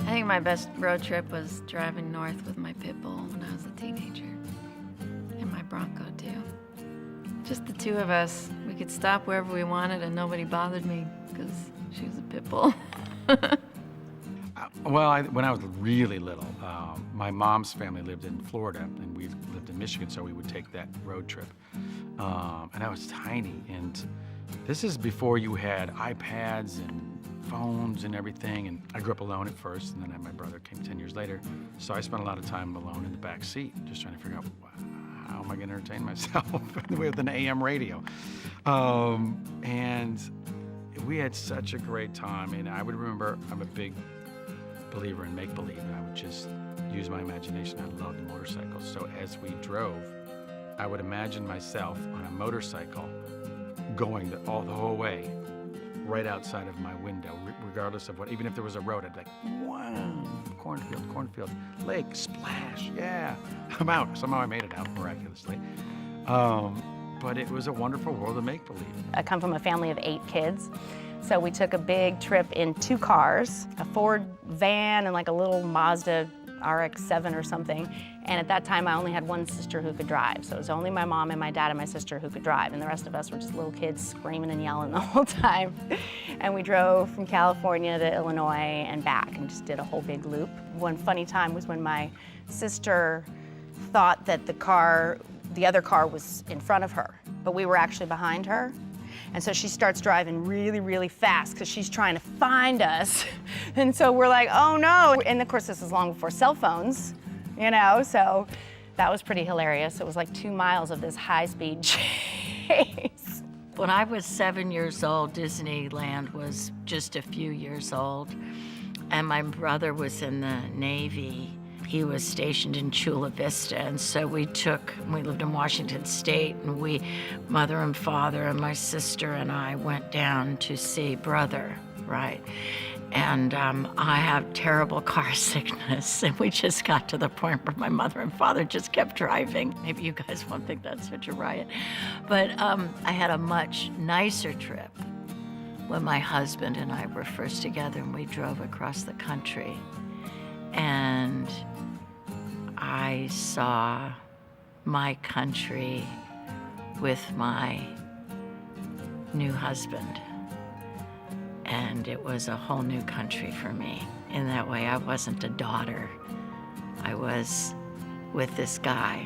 I think my best road trip was driving north with my pit bull when I was a teenager. And my Bronco, too. Just the two of us. We could stop wherever we wanted and nobody bothered me because she was a pit bull. Well, when I was really little, my mom's family lived in Florida and we lived in Michigan, so we would take that road trip. And I was tiny, and this is before you had iPads and phones and everything, and I grew up alone at first, and then my brother came 10 years later, so I spent a lot of time alone in the back seat, just trying to figure out, how am I gonna entertain myself with an AM radio? And we had such a great time, and I would remember, I'm a big believer in make-believe, and I would just use my imagination. I loved motorcycles, so as we drove, I would imagine myself on a motorcycle going the whole way, right outside of my window, regardless of what, even if there was a road, I'd be like, wow, cornfield, lake, splash, yeah, I'm out. Somehow I made it out miraculously. But it was a wonderful world of make-believe. I come from a family of 8 kids. So we took a big trip in 2 cars, a Ford van and like a little Mazda RX-7 or something. And at that time, I only had one sister who could drive. So it was only my mom and my dad and my sister who could drive. And the rest of us were just little kids screaming and yelling the whole time. And we drove from California to Illinois and back and just did a whole big loop. One funny time was when my sister thought that the other car was in front of her, but we were actually behind her. And so she starts driving really, really fast because she's trying to find us. And so we're like, oh no. And of course, this is long before cell phones, you know, so that was pretty hilarious. It was like 2 miles of this high-speed chase. When I was 7 years old, Disneyland was just a few years old, and my brother was in the Navy. He was stationed in Chula Vista, and so we lived in Washington State, and mother and father and my sister and I went down to see brother, right? And I have terrible car sickness, and we just got to the point where my mother and father just kept driving. Maybe you guys won't think that's such a riot. But I had a much nicer trip when my husband and I were first together, and we drove across the country. And I saw my country with my new husband. And it was a whole new country for me. In that way, I wasn't a daughter. I was with this guy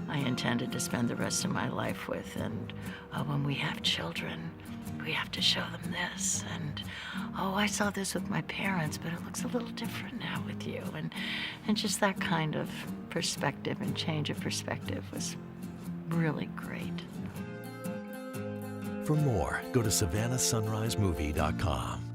I intended to spend the rest of my life with. And when we have children, we have to show them this. And, oh, I saw this with my parents, but it looks a little different now with you. And just that kind of perspective and change of perspective was really great. For more, go to SavannahSunriseMovie.com.